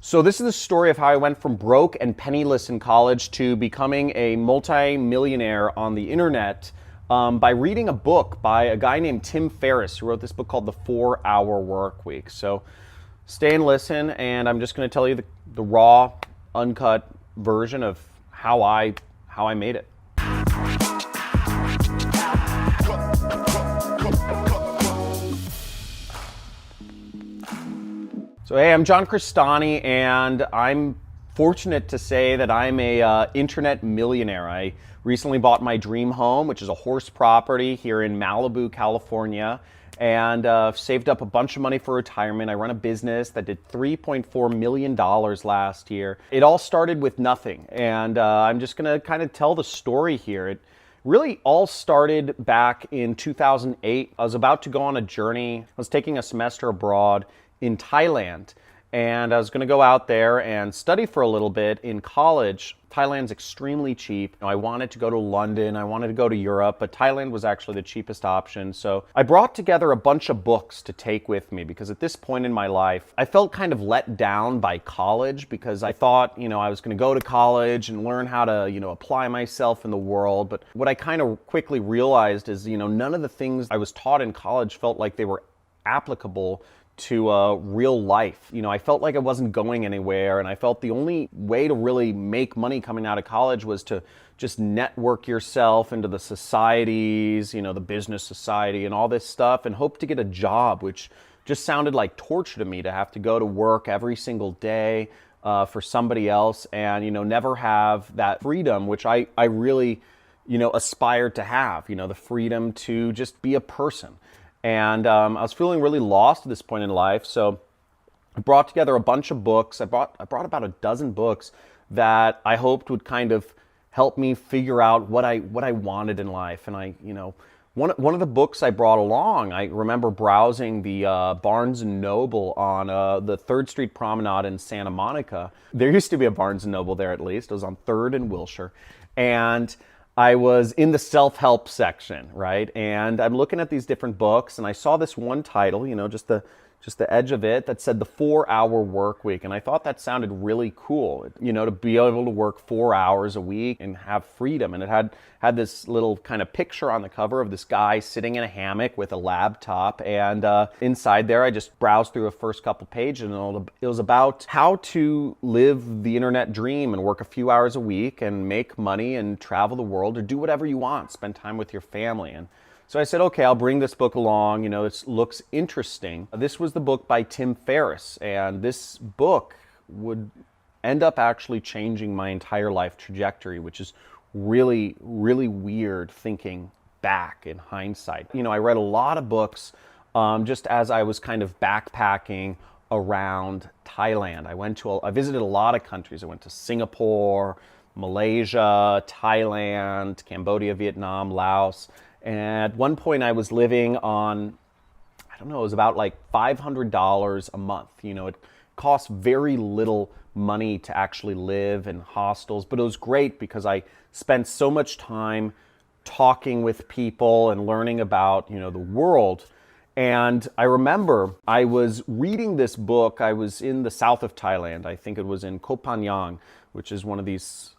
So this is the story of how I went from broke and penniless in college to becoming a multi-millionaire on the internet by reading a book by a guy named Tim Ferriss, who wrote this book called The 4-Hour Work Week. So stay and listen, and I'm just going to tell you the raw, uncut version of how I made it. So hey, I'm John Crestani, and I'm fortunate to say that I'm a internet millionaire. I recently bought my dream home, which is a horse property here in Malibu, California, and saved up a bunch of money for retirement. I run a business that did $3.4 million last year. It all started with nothing, and I'm just gonna kind of tell the story here. It really all started back in 2008. I was about to go on a journey. I was taking a semester abroad in Thailand, and I was going to go out there and study for a little bit in college. Thailand's extremely cheap. I wanted to go to London, I wanted to go to Europe, but Thailand was actually the cheapest option. So I brought together a bunch of books to take with me, because at this point in my life, I felt kind of let down by college, because I thought, I was going to go to college and learn how to, apply myself in the world. But what I kind of quickly realized is, none of the things I was taught in college felt like they were applicable to real life. I felt like I wasn't going anywhere, and I felt the only way to really make money coming out of college was to just network yourself into the societies, the business society and all this stuff, and hope to get a job, which just sounded like torture to me, to have to go to work every single day for somebody else and, never have that freedom, which I really, aspired to have, the freedom to just be a person. And I was feeling really lost at this point in life, so I brought together a bunch of books. I brought about a dozen books that I hoped would kind of help me figure out what I wanted in life. And one of the books I brought along, I remember browsing the Barnes & Noble on the 3rd Street Promenade in Santa Monica. There used to be a Barnes & Noble there, at least. It was on 3rd and Wilshire. And I was in the self-help section, right? And I'm looking at these different books, and I saw this one title, just the edge of it, that said The 4-Hour Work Week. And I thought that sounded really cool, to be able to work 4 hours a week and have freedom. And it had this little kind of picture on the cover of this guy sitting in a hammock with a laptop. And inside there, I just browsed through the first couple pages, and it was about how to live the internet dream and work a few hours a week and make money and travel the world, or do whatever you want, spend time with your family. And so I said, okay, I'll bring this book along. It looks interesting. This was the book by Tim Ferriss, and this book would end up actually changing my entire life trajectory, which is really, really weird thinking back in hindsight. I read a lot of books just as I was kind of backpacking around Thailand. I visited a lot of countries. I went to Singapore, Malaysia, Thailand, Cambodia, Vietnam, Laos. And at one point I was living on, it was about like $500 a month. It cost very little money to actually live in hostels, but it was great because I spent so much time talking with people and learning about, the world. And I remember I was reading this book. I was in the south of Thailand. I think it was in Koh Phangan, which is one of these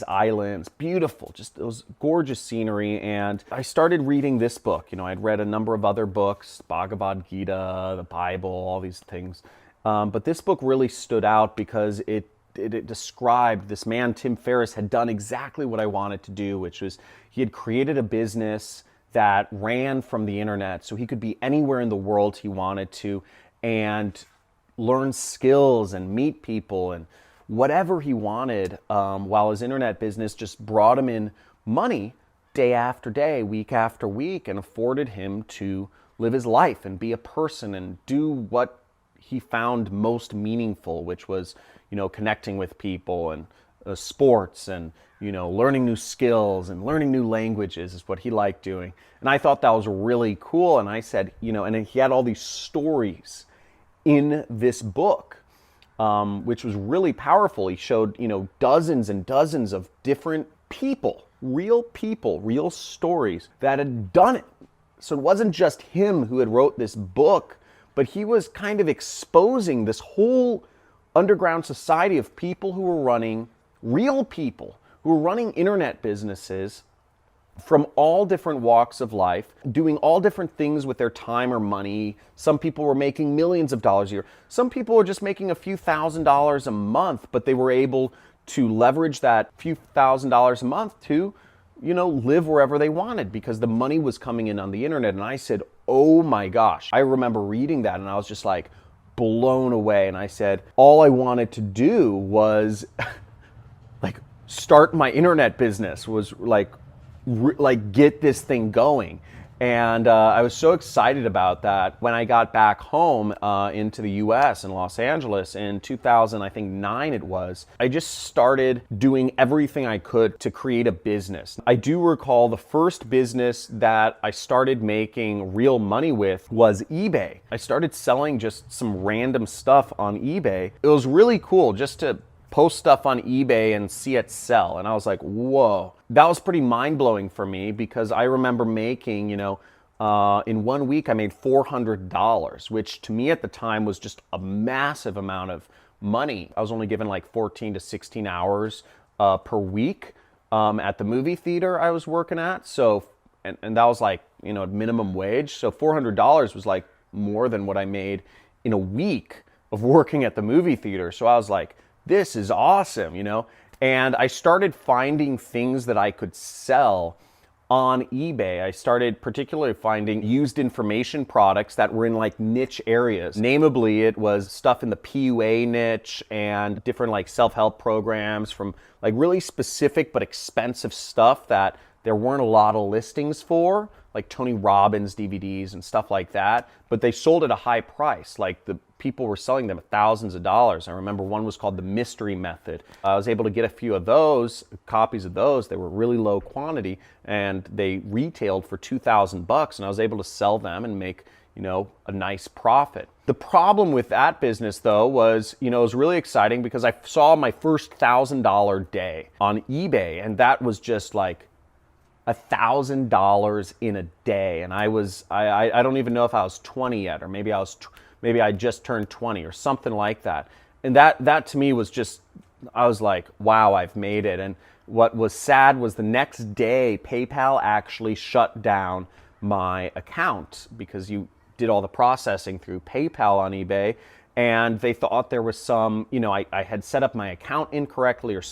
islands. Beautiful, just it was gorgeous scenery. And I started reading this book. I'd read a number of other books, Bhagavad Gita, the Bible, all these things. But this book really stood out because it described, this man, Tim Ferriss, had done exactly what I wanted to do, which was he had created a business that ran from the internet, so he could be anywhere in the world he wanted to and learn skills and meet people and whatever he wanted, while his internet business just brought him in money day after day, week after week, and afforded him to live his life and be a person and do what he found most meaningful, which was, connecting with people and sports and, learning new skills and learning new languages is what he liked doing. And I thought that was really cool. And I said, and he had all these stories in this book, which was really powerful. He showed, dozens and dozens of different people, real stories that had done it. So it wasn't just him who had wrote this book, but he was kind of exposing this whole underground society of people who were running, real people who were running internet businesses from all different walks of life, doing all different things with their time or money. Some people were making millions of dollars a year. Some people were just making a few $1,000s a month, but they were able to leverage that few $1,000s a month to, live wherever they wanted because the money was coming in on the internet. And I said, oh my gosh. I remember reading that and I was just like blown away. And I said, all I wanted to do was like start my internet business, was like get this thing going. And I was so excited about that. When I got back home into the US in Los Angeles in 2009 it was, I just started doing everything I could to create a business. I do recall the first business that I started making real money with was eBay. I started selling just some random stuff on eBay. It was really cool just to post stuff on eBay and see it sell. And I was like, whoa. That was pretty mind-blowing for me because I remember making, in 1 week I made $400, which to me at the time was just a massive amount of money. I was only given like 14 to 16 hours per week at the movie theater I was working at. So, and that was like, minimum wage. So $400 was like more than what I made in a week of working at the movie theater. So I was like, this is awesome, And I started finding things that I could sell on eBay. I started particularly finding used information products that were in like niche areas. Namely, it was stuff in the PUA niche and different like self-help programs from like really specific but expensive stuff that there weren't a lot of listings for, like Tony Robbins DVDs and stuff like that, but they sold at a high price. Like the people were selling them at thousands of dollars. I remember one was called the Mystery Method. I was able to get a few of those, copies of those. They were really low quantity and they retailed for $2,000 and I was able to sell them and make, a nice profit. The problem with that business though was, it was really exciting because I saw my first $1,000 day on eBay and that was just like $1,000 in a day. And I don't even know if I was 20 yet, or maybe I just turned 20 or something like that. And that to me was just, I was like, wow, I've made it. And what was sad was the next day, PayPal actually shut down my account because you did all the processing through PayPal on eBay. And they thought there was some, I had set up my account incorrectly, or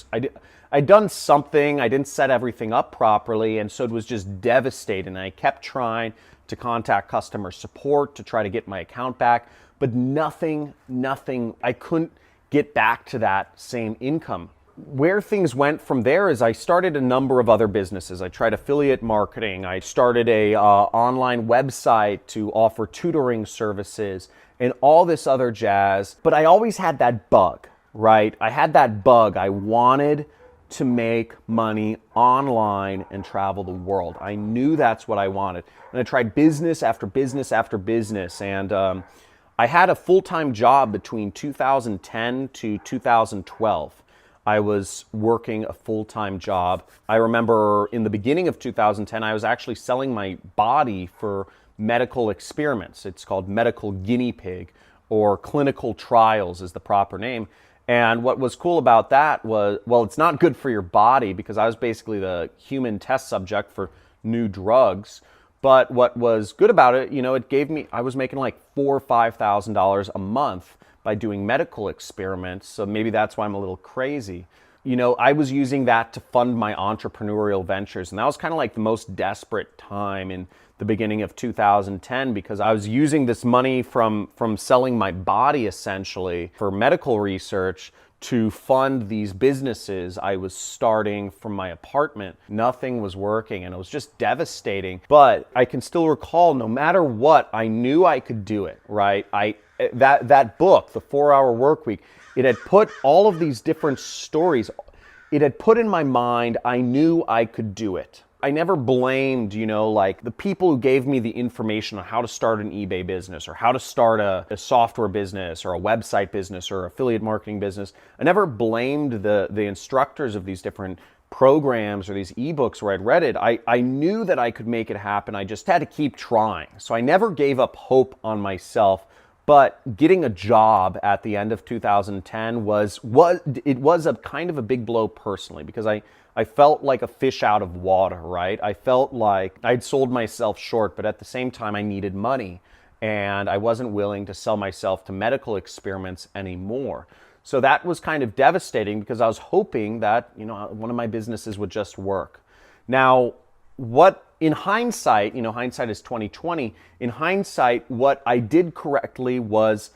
I'd done something, I didn't set everything up properly, and so it was just devastating. I kept trying to contact customer support to try to get my account back, but nothing, I couldn't get back to that same income. Where things went from there is I started a number of other businesses. I tried affiliate marketing, I started a online website to offer tutoring services, and all this other jazz. But I always had that bug, right? I had that bug. I wanted to make money online and travel the world. I knew that's what I wanted. And I tried business after business after business. And I had a full-time job between 2010 to 2012. I was working a full-time job. I remember in the beginning of 2010, I was actually selling my body for medical experiments. It's called medical guinea pig, or clinical trials is the proper name. And what was cool about that was, well, it's not good for your body because I was basically the human test subject for new drugs. But what was good about it, it gave me, I was making like $4,000 or $5,000 a month by doing medical experiments. So maybe that's why I'm a little crazy. I was using that to fund my entrepreneurial ventures. And that was kind of like the most desperate time in the beginning of 2010 because I was using this money from selling my body essentially for medical research to fund these businesses I was starting from my apartment. Nothing was working and it was just devastating. But I can still recall, no matter what, I knew I could do it, right? That book, The 4-Hour Workweek, it had put all of these different stories, it had put in my mind, I knew I could do it. I never blamed, like the people who gave me the information on how to start an eBay business or how to start a software business or a website business or affiliate marketing business. I never blamed the instructors of these different programs or these ebooks where I'd read it. I knew that I could make it happen. I just had to keep trying. So I never gave up hope on myself. But getting a job at the end of 2010 was a kind of a big blow personally, because I felt like a fish out of water, right? I felt like I'd sold myself short, but at the same time I needed money, and I wasn't willing to sell myself to medical experiments anymore. So that was kind of devastating, because I was hoping that, one of my businesses would just work. Now, what in hindsight, hindsight is 2020. In hindsight, what I did correctly was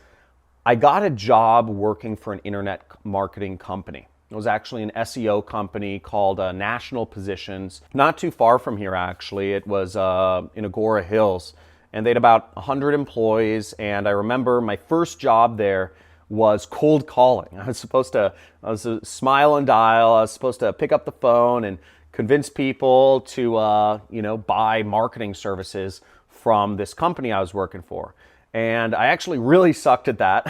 I got a job working for an internet marketing company. It was actually an SEO company called National Positions, not too far from here actually. It was in Agora Hills, and they had about 100 employees. And I remember my first job there was cold calling. I was a smile and dial. I was supposed to pick up the phone and convince people to buy marketing services from this company I was working for. And I actually really sucked at that.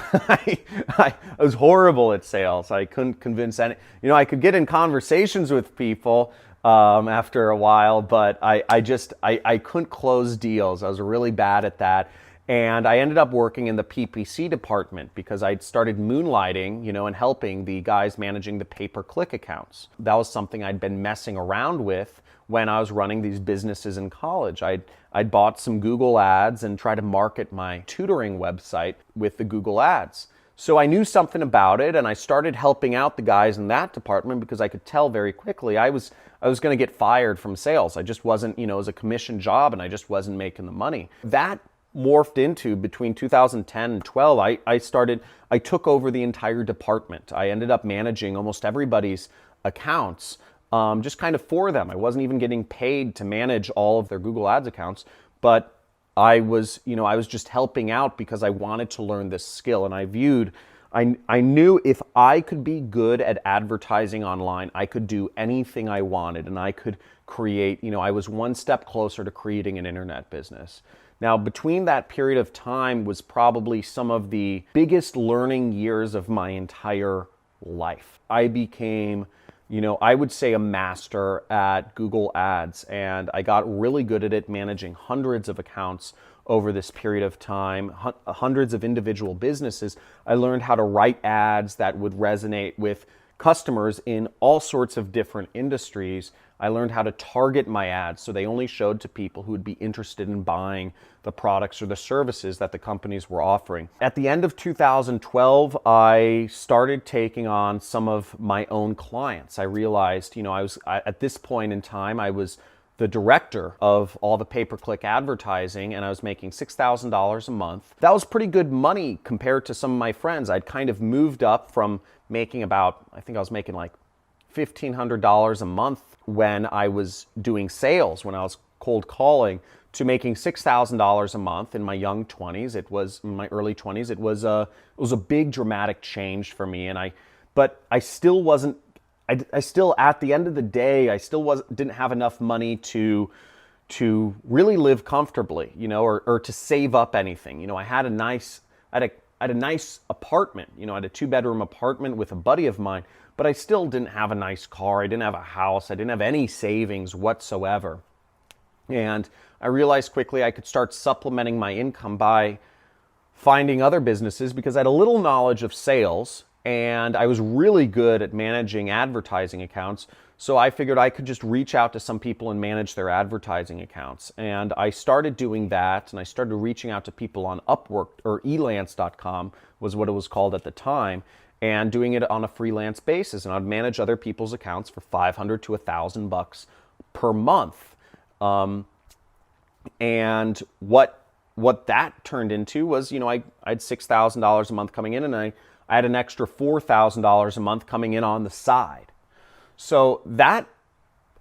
I was horrible at sales. I couldn't convince any. I could get in conversations with people after a while, but I couldn't close deals. I was really bad at that. And I ended up working in the PPC department because I'd started moonlighting, and helping the guys managing the pay-per-click accounts. That was something I'd been messing around with when I was running these businesses in college. I'd bought some Google ads and tried to market my tutoring website with the Google ads. So I knew something about it, and I started helping out the guys in that department because I could tell very quickly I was going to get fired from sales. I just wasn't, it was a commission job, and I just wasn't making the money. That morphed into, between 2010 and 12, I took over the entire department. I ended up managing almost everybody's accounts, just kind of for them. I wasn't even getting paid to manage all of their Google Ads accounts, but I was just helping out because I wanted to learn this skill. And I knew if I could be good at advertising online, I could do anything I wanted, and I could create, I was one step closer to creating an internet business. Now, between that period of time was probably some of the biggest learning years of my entire life. I became, I would say, a master at Google Ads, and I got really good at it, managing hundreds of accounts over this period of time, hundreds of individual businesses. I learned how to write ads that would resonate with customers in all sorts of different industries. I learned how to target my ads so they only showed to people who would be interested in buying the products or the services that the companies were offering. At the end of 2012, I started taking on some of my own clients. I realized, at this point in time, I was the director of all the pay-per-click advertising, and I was making $6,000 a month. That was pretty good money compared to some of my friends. I'd kind of moved up from making I think I was making like $1,500 a month when I was doing sales, when I was cold calling, to making $6,000 a month in my young 20s. In my early 20s. It was a big dramatic change for me, but I still wasn't. I still, at the end of the day, I still didn't have enough money to really live comfortably, or to save up anything. I had a nice apartment, I had a 2-bedroom apartment with a buddy of mine, but I still didn't have a nice car. I didn't have a house. I didn't have any savings whatsoever. And I realized quickly I could start supplementing my income by finding other businesses, because I had a little knowledge of sales and I was really good at managing advertising accounts. So I figured I could just reach out to some people and manage their advertising accounts. And I started doing that, and I started reaching out to people on Upwork, or elance.com was what it was called at the time, and doing it on a freelance basis. And I'd manage other people's accounts for $500 to $1,000 per month. And what that turned into was, I had $6,000 a month coming in, and I had an extra $4,000 a month coming in on the side. So that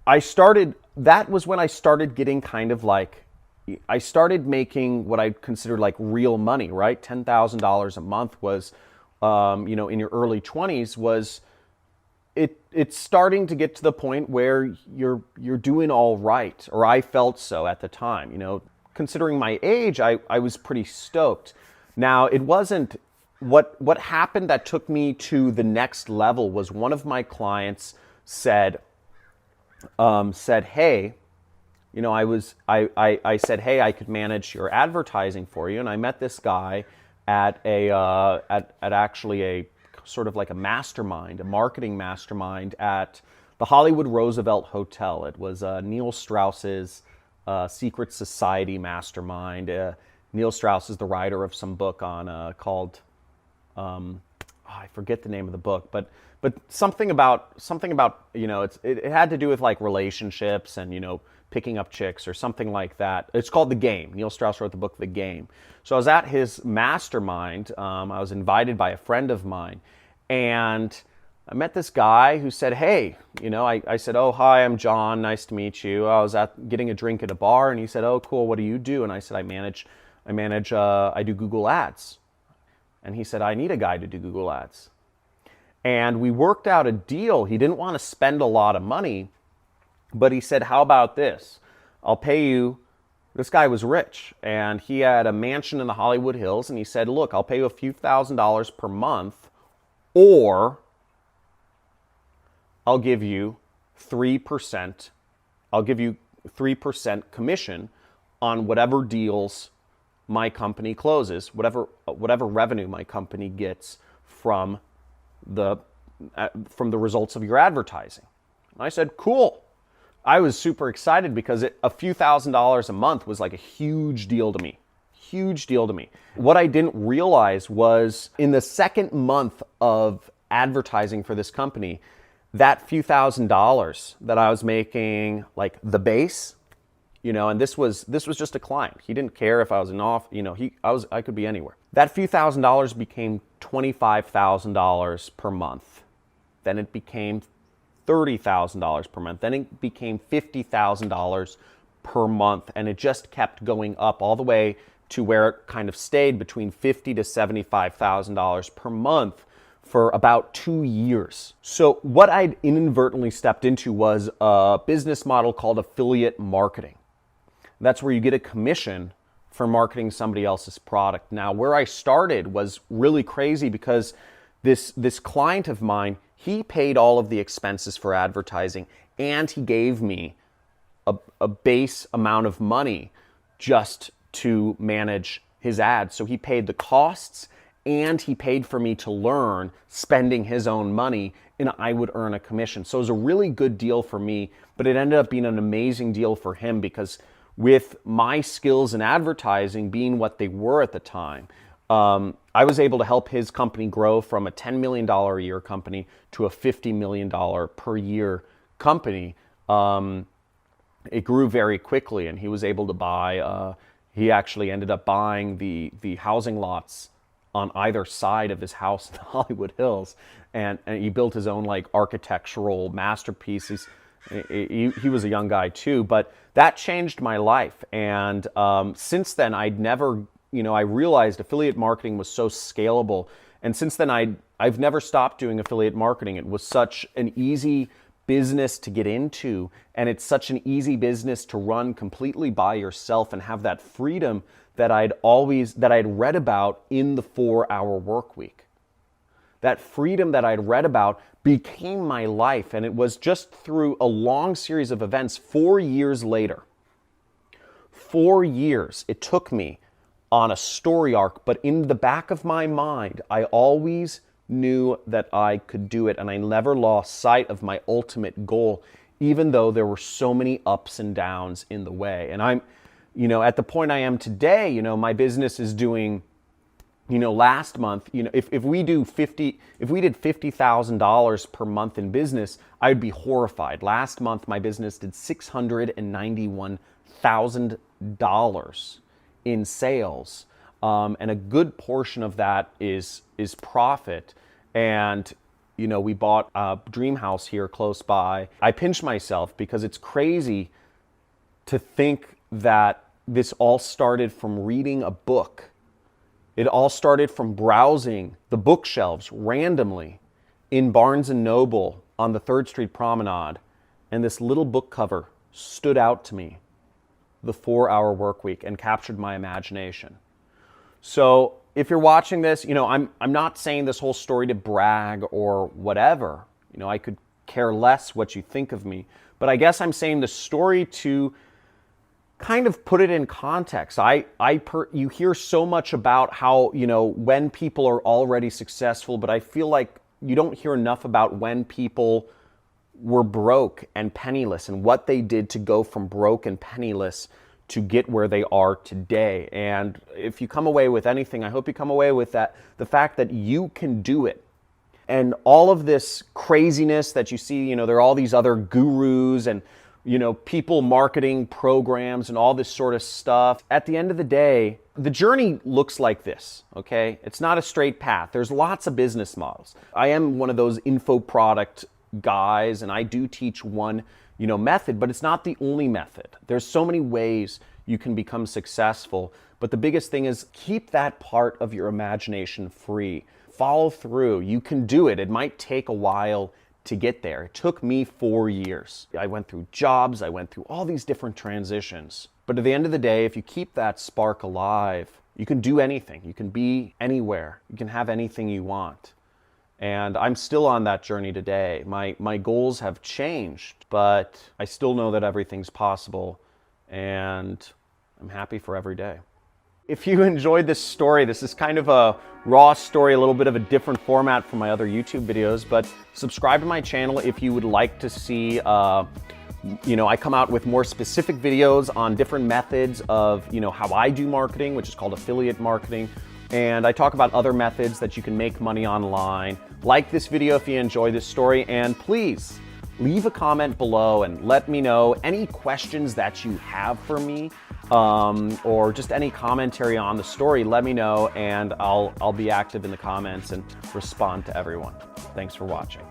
was when I started getting kind of like, I started making what I considered like real money, right? $10,000 a month was, in your early 20s was, it's starting to get to the point where you're doing all right, or I felt so at the time. Considering my age, I was pretty stoked. Now, it wasn't, what happened that took me to the next level was one of my clients said, hey, I said, hey, I could manage your advertising for you. And I met this guy at at actually a sort of like a mastermind, a marketing mastermind at the Hollywood Roosevelt Hotel. It was Neil Strauss's secret society mastermind. Neil Strauss is the writer of some book on called I forget the name of the book, but something about it had to do with like relationships and picking up chicks or something like that. It's called The Game. Neil Strauss wrote the book The Game. So I was at his mastermind. I was invited by a friend of mine, and I met this guy who said, "Hey, I said, oh, hi, I'm John. Nice to meet you. I was getting a drink at a bar," and he said, "Oh, cool. What do you do?" And I said, I do Google Ads." And he said, "I need a guy to do Google Ads." And we worked out a deal. He didn't want to spend a lot of money, but he said, "How about this? I'll pay you." This guy was rich, and he had a mansion in the Hollywood Hills, and he said, "Look, I'll pay you a few $1,000s per month, or I'll give you 3%. I'll give you 3% commission on whatever deals my company closes, whatever revenue my company gets from the results of your advertising." And I said, "Cool." I was super excited because a few $1,000s a month was like a huge deal to me. Huge deal to me. What I didn't realize was in the second month of advertising for this company, that few $1,000s that I was making, like the base, and this was just a client. He didn't care if I was I could be anywhere. That few $1,000s became $25,000 per month. Then it became $30,000 per month. Then it became $50,000 per month, and it just kept going up all the way to where it kind of stayed between $50,000 to $75,000 per month for about 2 years. So what I'd inadvertently stepped into was a business model called affiliate marketing. That's where you get a commission for marketing somebody else's product. Now, where I started was really crazy because this client of mine, he paid all of the expenses for advertising, and he gave me a base amount of money just to manage his ads. So he paid the costs, and he paid for me to learn, spending his own money, and I would earn a commission. So it was a really good deal for me, but it ended up being an amazing deal for him because with my skills in advertising being what they were at the time, I was able to help his company grow from a $10 million a year company to a $50 million per year company. It grew very quickly, and he was able to buy, he actually ended up buying the housing lots on either side of his house in the Hollywood Hills, and he built his own like architectural masterpieces. He was a young guy too, but that changed my life. And since then, I realized affiliate marketing was so scalable. And since then, I've never stopped doing affiliate marketing. It was such an easy business to get into, and it's such an easy business to run completely by yourself and have that freedom that I'd read about in the 4-Hour Work Week. That freedom that I'd read about became my life, and it was just through a long series of events 4 years later. 4 years it took me on a story arc, but in the back of my mind, I always knew that I could do it, and I never lost sight of my ultimate goal, even though there were so many ups and downs in the way. And I'm, at the point I am today, my business is doing, last month, if we did $50,000 per month in business, I'd be horrified. Last month, my business did $691,000 in sales, and a good portion of that is profit. And we bought a dream house here close by. I pinch myself because it's crazy to think that this all started from reading a book. It all started from browsing the bookshelves randomly in Barnes & Noble on the 3rd Street Promenade, and this little book cover stood out to me, The 4-Hour Work Week, and captured my imagination. So if you're watching this, I'm not saying this whole story to brag or whatever. I could care less what you think of me, but I guess I'm saying the story to kind of put it in context. You hear so much about how, when people are already successful, but I feel like you don't hear enough about when people were broke and penniless and what they did to go from broke and penniless to get where they are today. And if you come away with anything, I hope you come away with the fact that you can do it. And all of this craziness that you see, there are all these other gurus and, people marketing programs and all this sort of stuff. At the end of the day, the journey looks like this, okay? It's not a straight path. There's lots of business models. I am one of those info product guys, and I do teach one, method, but it's not the only method. There's so many ways you can become successful, but the biggest thing is keep that part of your imagination free. Follow through. You can do it. It might take a while to get there. It took me 4 years. I went through jobs. I went through all these different transitions. But at the end of the day, if you keep that spark alive, you can do anything. You can be anywhere. You can have anything you want. And I'm still on that journey today. My goals have changed, but I still know that everything's possible, and I'm happy for every day. If you enjoyed this story, this is kind of a raw story, a little bit of a different format from my other YouTube videos, but subscribe to my channel if you would like to see, I come out with more specific videos on different methods of, how I do marketing, which is called affiliate marketing. And I talk about other methods that you can make money online. Like this video if you enjoy this story, and please leave a comment below and let me know any questions that you have for me, or just any commentary on the story. Let me know, and I'll be active in the comments and respond to everyone. Thanks for watching.